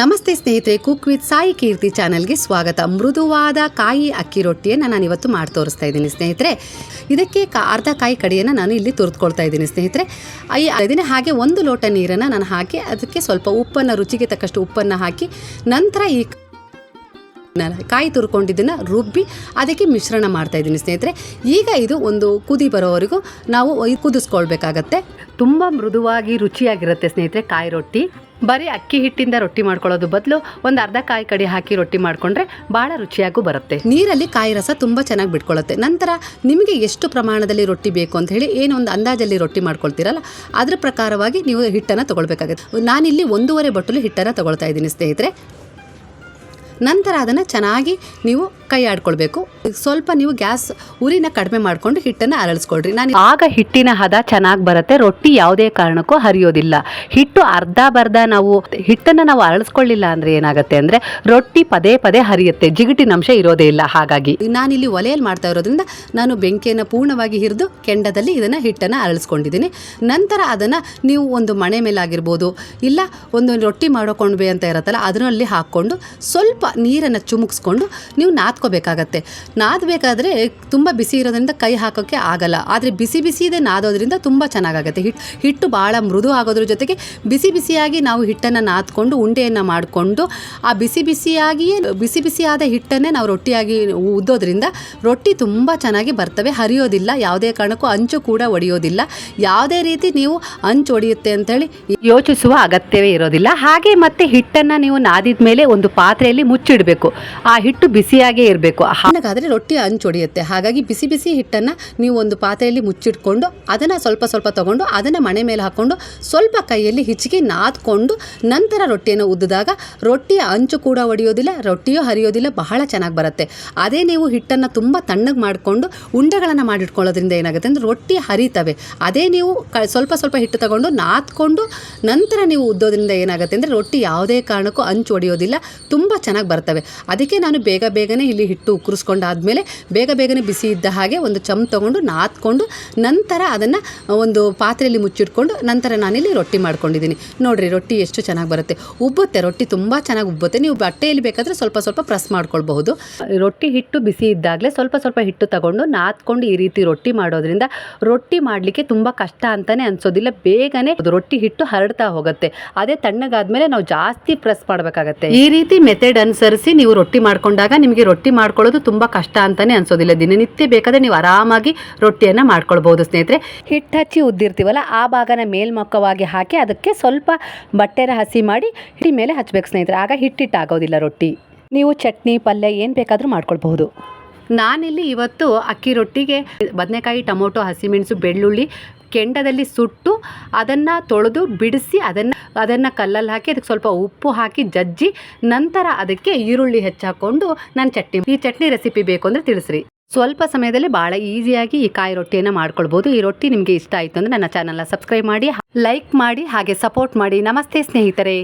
ನಮಸ್ತೆ ಸ್ನೇಹಿತರೆ, cook with Sai ಕೀರ್ತಿ ಚಾನಲ್ಗೆ ಸ್ವಾಗತ. ಮೃದುವಾದ ಕಾಯಿ ಅಕ್ಕಿ ರೊಟ್ಟಿಯನ್ನು ನಾನು ಇವತ್ತು ಮಾಡಿ ತೋರಿಸ್ತಾ ಇದ್ದೀನಿ ಸ್ನೇಹಿತರೆ. ಇದಕ್ಕೆ ಅರ್ಧ ಕಾಯಿ ಕಡಿಯನ್ನು ನಾನು ಇಲ್ಲಿ ತುರಿದುಕೊಳ್ತಾ ಇದ್ದೀನಿ ಸ್ನೇಹಿತರೆ. ಇದನ್ನು ಹಾಗೆ 1 ಲೋಟ ನೀರನ್ನು ನಾನು ಹಾಕಿ ಅದಕ್ಕೆ ಸ್ವಲ್ಪ ಉಪ್ಪನ್ನು, ರುಚಿಗೆ ತಕ್ಕಷ್ಟು ಉಪ್ಪನ್ನು ಹಾಕಿ ನಂತರ ಈ ಕಾಯಿ ತುರ್ಕೊಂಡಿದ್ದನ್ನು ರುಬ್ಬಿ ಅದಕ್ಕೆ ಮಿಶ್ರಣ ಮಾಡ್ತಾ ಇದ್ದೀನಿ ಸ್ನೇಹಿತರೆ. ಈಗ ಇದು ಒಂದು ಕುದಿ ಬರೋವರೆಗೂ ನಾವು ಕುದಿಸ್ಕೊಳ್ಬೇಕಾಗತ್ತೆ. ತುಂಬ ಮೃದುವಾಗಿ ರುಚಿಯಾಗಿರುತ್ತೆ ಸ್ನೇಹಿತರೆ ಕಾಯಿ ರೊಟ್ಟಿ. ಬರೀ ಅಕ್ಕಿ ಹಿಟ್ಟಿಂದ ರೊಟ್ಟಿ ಮಾಡ್ಕೊಳ್ಳೋದು ಬದಲು ಒಂದು ಅರ್ಧ ಕಾಯಿ ಕಡಿ ಹಾಕಿ ರೊಟ್ಟಿ ಮಾಡಿಕೊಂಡ್ರೆ ಭಾಳ ರುಚಿಯಾಗೂ ಬರುತ್ತೆ. ನೀರಲ್ಲಿ ಕಾಯಿ ರಸ ತುಂಬ ಚೆನ್ನಾಗಿ ಬಿಟ್ಕೊಳ್ಳುತ್ತೆ. ನಂತರ ನಿಮಗೆ ಎಷ್ಟು ಪ್ರಮಾಣದಲ್ಲಿ ರೊಟ್ಟಿ ಬೇಕು ಅಂತ ಹೇಳಿ ಏನು ಒಂದು ಅಂದಾಜಲ್ಲಿ ರೊಟ್ಟಿ ಮಾಡ್ಕೊಳ್ತೀರಲ್ಲ, ಅದ್ರ ಪ್ರಕಾರವಾಗಿ ನೀವು ಹಿಟ್ಟನ್ನು ತೊಗೊಳ್ಬೇಕಾಗುತ್ತೆ. ನಾನಿಲ್ಲಿ 1.5 ಬಟ್ಟಲು ಹಿಟ್ಟನ್ನು ತೊಗೊಳ್ತಾ ಇದ್ದೀನಿ ಸ್ನೇಹಿತರೆ. ನಂತರ ಅದನ್ನು ಚೆನ್ನಾಗಿ ನೀವು ಕೈ ಆಡ್ಕೊಳ್ಬೇಕು. ಸ್ವಲ್ಪ ನೀವು ಗ್ಯಾಸ್ ಉರಿನ ಕಡಿಮೆ ಮಾಡಿಕೊಂಡು ಹಿಟ್ಟನ್ನು ಅರಳಿಸ್ಕೊಳ್ರಿ. ಆಗ ಹಿಟ್ಟಿನ ಹದ ಚೆನ್ನಾಗಿ ಬರುತ್ತೆ. ರೊಟ್ಟಿ ಯಾವುದೇ ಕಾರಣಕ್ಕೂ ಹರಿಯೋದಿಲ್ಲ. ಹಿಟ್ಟು ಅರ್ಧ ಬರ್ಧ ನಾವು ಹಿಟ್ಟನ್ನು ನಾವು ಅರಳಿಸ್ಕೊಳ್ಳಿಲ್ಲ ಅಂದರೆ ಏನಾಗುತ್ತೆ ಅಂದರೆ ರೊಟ್ಟಿ ಪದೇ ಪದೇ ಹರಿಯುತ್ತೆ, ಜಿಗುಟಿನ ಅಂಶ ಇರೋದೇ ಇಲ್ಲ. ಹಾಗಾಗಿ ನಾನಿಲ್ಲಿ ಒಲೆಯಲ್ಲಿ ಮಾಡ್ತಾ ಇರೋದ್ರಿಂದ ನಾನು ಬೆಂಕಿಯನ್ನು ಪೂರ್ಣವಾಗಿ ಹಿರಿದು ಕೆಂಡದಲ್ಲಿ ಇದನ್ನು ಹಿಟ್ಟನ್ನು ಅರಳಿಸ್ಕೊಂಡಿದ್ದೀನಿ. ನಂತರ ಅದನ್ನು ನೀವು ಒಂದು ಮಣೆ ಮೇಲಾಗಿರ್ಬೋದು, ಇಲ್ಲ ಒಂದು ರೊಟ್ಟಿ ಮಾಡೋಕೊಂಡ್ವಿ ಅಂತ ಇರುತ್ತಲ್ಲ ಅದರಲ್ಲಿ ಹಾಕ್ಕೊಂಡು ಸ್ವಲ್ಪ ನೀರನ್ನು ಚುಮುಕ್ಸ್ಕೊಂಡು ನೀವು ನಾದ್ಕೋಬೇಕಾಗತ್ತೆ. ನಾದಬೇಕಾದ್ರೆ ತುಂಬ ಬಿಸಿ ಇರೋದ್ರಿಂದ ಕೈ ಹಾಕೋಕ್ಕೆ ಆಗಲ್ಲ. ಆದರೆ ಬಿಸಿ ಇದೆ ನಾದೋದ್ರಿಂದ ತುಂಬ ಚೆನ್ನಾಗಾಗತ್ತೆ. ಹಿಟ್ಟು ಭಾಳ ಮೃದು ಆಗೋದ್ರ ಜೊತೆಗೆ ಬಿಸಿಯಾಗಿ ನಾವು ಹಿಟ್ಟನ್ನು ನಾದ್ಕೊಂಡು ಉಂಡೆಯನ್ನು ಮಾಡಿಕೊಂಡು ಆ ಬಿಸಿಯಾದ ಹಿಟ್ಟನ್ನೇ ನಾವು ರೊಟ್ಟಿಯಾಗಿ ಉದ್ದೋದ್ರಿಂದ ರೊಟ್ಟಿ ತುಂಬ ಚೆನ್ನಾಗಿ ಬರ್ತವೆ, ಹರಿಯೋದಿಲ್ಲ. ಯಾವುದೇ ಕಾರಣಕ್ಕೂ ಅಂಚು ಕೂಡ ಒಡೆಯೋದಿಲ್ಲ. ಯಾವುದೇ ರೀತಿ ನೀವು ಅಂಚು ಒಡೆಯುತ್ತೆ ಅಂತೇಳಿ ಯೋಚಿಸುವ ಅಗತ್ಯವೇ ಇರೋದಿಲ್ಲ. ಹಾಗೆ ಮತ್ತೆ ಹಿಟ್ಟನ್ನು ನೀವು ನಾದಿದ ಮೇಲೆ ಒಂದು ಪಾತ್ರೆಯಲ್ಲಿ ಮುಚ್ಚಿಡಬೇಕು. ಆ ಹಿಟ್ಟು ಬಿಸಿಯಾಗೇ ಇರಬೇಕು. ಹಾಗಾದರೆ ರೊಟ್ಟಿ ಅಂಚು ಹೊಡೆಯುತ್ತೆ. ಹಾಗಾಗಿ ಬಿಸಿ ಹಿಟ್ಟನ್ನು ನೀವು ಒಂದು ಪಾತ್ರೆಯಲ್ಲಿ ಮುಚ್ಚಿಟ್ಕೊಂಡು ಅದನ್ನು ಸ್ವಲ್ಪ ತಗೊಂಡು ಅದನ್ನು ಮಣೆ ಮೇಲೆ ಹಾಕ್ಕೊಂಡು ಸ್ವಲ್ಪ ಕೈಯಲ್ಲಿ ಹಿಚ್ಚಿಗೆ ನಾದ್ಕೊಂಡು ನಂತರ ರೊಟ್ಟಿಯನ್ನು ಉದ್ದಿದಾಗ ರೊಟ್ಟಿಯ ಅಂಚು ಕೂಡ ಒಡೆಯೋದಿಲ್ಲ, ರೊಟ್ಟಿಯೂ ಹರಿಯೋದಿಲ್ಲ, ಬಹಳ ಚೆನ್ನಾಗಿ ಬರುತ್ತೆ. ಅದೇ ನೀವು ಹಿಟ್ಟನ್ನು ತುಂಬ ತಣ್ಣಗೆ ಮಾಡಿಕೊಂಡು ಉಂಡೆಗಳನ್ನು ಮಾಡಿಟ್ಕೊಳ್ಳೋದ್ರಿಂದ ಏನಾಗುತ್ತೆ ಅಂದರೆ ರೊಟ್ಟಿ ಹರಿತವೆ. ಅದೇ ನೀವು ಸ್ವಲ್ಪ ಹಿಟ್ಟು ತಗೊಂಡು ನಾದ್ಕೊಂಡು ನಂತರ ನೀವು ಉದ್ದೋದ್ರಿಂದ ಏನಾಗುತ್ತೆ ಅಂದರೆ ರೊಟ್ಟಿ ಯಾವುದೇ ಕಾರಣಕ್ಕೂ ಅಂಚು ಒಡೆಯೋದಿಲ್ಲ, ತುಂಬ ಚೆನ್ನಾಗಿ ಬರ್ತವೆ. ಅದಕ್ಕೆ ನಾನು ಬೇಗನೆ ಇಲ್ಲಿ ಹಿಟ್ಟು ಉಕ್ಕರಿಸ್ಕೊಂಡಾದ್ಮೇಲೆ ಬೇಗನೆ ಬಿಸಿ ಇದ್ದ ಹಾಗೆ ಒಂದು ಚಮ್ ತಗೊಂಡು ನಾದ್ಕೊಂಡು ನಂತರ ಅದನ್ನು ಒಂದು ಪಾತ್ರೆಯಲ್ಲಿ ಮುಚ್ಚಿಟ್ಕೊಂಡು ನಂತರ ನಾನಿಲ್ಲಿ ರೊಟ್ಟಿ ಮಾಡ್ಕೊಂಡಿದ್ದೀನಿ. ನೋಡಿರಿ ರೊಟ್ಟಿ ಎಷ್ಟು ಚೆನ್ನಾಗಿ ಬರುತ್ತೆ, ಉಬ್ಬುತ್ತೆ. ರೊಟ್ಟಿ ತುಂಬ ಚೆನ್ನಾಗಿ ಉಬ್ಬುತ್ತೆ. ನೀವು ಬಟ್ಟೆಯಲ್ಲಿ ಬೇಕಾದರೆ ಸ್ವಲ್ಪ ಪ್ರೆಸ್ ಮಾಡ್ಕೊಳ್ಬಹುದು. ರೊಟ್ಟಿ ಹಿಟ್ಟು ಬಿಸಿ ಇದ್ದಾಗಲೇ ಸ್ವಲ್ಪ ಹಿಟ್ಟು ತಗೊಂಡು ನಾದ್ಕೊಂಡು ಈ ರೀತಿ ರೊಟ್ಟಿ ಮಾಡೋದ್ರಿಂದ ರೊಟ್ಟಿ ಮಾಡಲಿಕ್ಕೆ ತುಂಬ ಕಷ್ಟ ಅಂತಲೇ ಅನಿಸೋದಿಲ್ಲ. ಬೇಗನೆ ರೊಟ್ಟಿ ಹಿಟ್ಟು ಹರಡ್ತಾ ಹೋಗುತ್ತೆ. ಅದೇ ತಣ್ಣಗಾದ್ಮೇಲೆ ನಾವು ಜಾಸ್ತಿ ಪ್ರೆಸ್ ಮಾಡಬೇಕಾಗತ್ತೆ. ಈ ರೀತಿ ಮೆಥಡ್ ಅನುಸರಿಸಿ ನೀವು ರೊಟ್ಟಿ ಮಾಡ್ಕೊಂಡಾಗ ನಿಮಗೆ ರೊಟ್ಟಿ ಮಾಡ್ಕೊಳ್ಳೋದು ತುಂಬ ಕಷ್ಟ ಅಂತಲೇ ಅನಿಸೋದಿಲ್ಲ. ದಿನನಿತ್ಯ ಬೇಕಾದರೆ ನೀವು ಆರಾಮಾಗಿ ರೊಟ್ಟಿಯನ್ನು ಮಾಡ್ಕೊಳ್ಬಹುದು ಸ್ನೇಹಿತರೆ. ಹಿಟ್ಟು ಹಚ್ಚಿ ಉದ್ದಿರ್ತೀವಲ್ಲ ಆ ಭಾಗನ ಮೇಲ್ಮುಖವಾಗಿ ಹಾಕಿ ಅದಕ್ಕೆ ಸ್ವಲ್ಪ ಬಟ್ಟೆನ ಹಸಿ ಮಾಡಿ ಹಿಟ್ಟಿ ಮೇಲೆ ಹಚ್ಚಬೇಕು ಸ್ನೇಹಿತರೆ. ಆಗ ಹಿಟ್ಟಿಟ್ಟಾಗೋದಿಲ್ಲ ರೊಟ್ಟಿ. ನೀವು ಚಟ್ನಿ ಪಲ್ಯ ಏನು ಬೇಕಾದರೂ ಮಾಡ್ಕೊಳ್ಬಹುದು. ನಾನಿಲ್ಲಿ ಇವತ್ತು ಅಕ್ಕಿ ರೊಟ್ಟಿಗೆ ಬದನೆಕಾಯಿ, ಟೊಮೊಟೊ, ಹಸಿಮೆಣಸು, ಬೆಳ್ಳುಳ್ಳಿ ಕೆಂಡದಲ್ಲಿ ಸುಟ್ಟು ಅದನ್ನು ತೊಳೆದು ಬಿಡಿಸಿ ಅದನ್ನು ಕಲ್ಲಲ್ಲಿ ಹಾಕಿ ಅದಕ್ಕೆ ಸ್ವಲ್ಪ ಉಪ್ಪು ಹಾಕಿ ಜಜ್ಜಿ ನಂತರ ಅದಕ್ಕೆ ಈರುಳ್ಳಿ ಹೆಚ್ಚಾಕೊಂಡು ಈ ಚಟ್ನಿ ರೆಸಿಪಿ ಬೇಕು ಅಂದರೆ ತಿಳಿಸ್ರಿ. ಸ್ವಲ್ಪ ಸಮಯದಲ್ಲಿ ಭಾಳ ಈಸಿಯಾಗಿ ಈ ಕಾಯಿ ರೊಟ್ಟಿಯನ್ನು ಮಾಡ್ಕೊಳ್ಬೋದು. ಈ ರೊಟ್ಟಿ ನಿಮಗೆ ಇಷ್ಟ ಆಯಿತು ಅಂದರೆ ನನ್ನ ಚಾನಲ್ನ ಸಬ್ಸ್ಕ್ರೈಬ್ ಮಾಡಿ, ಲೈಕ್ ಮಾಡಿ, ಹಾಗೆ ಸಪೋರ್ಟ್ ಮಾಡಿ. ನಮಸ್ತೆ ಸ್ನೇಹಿತರೆ.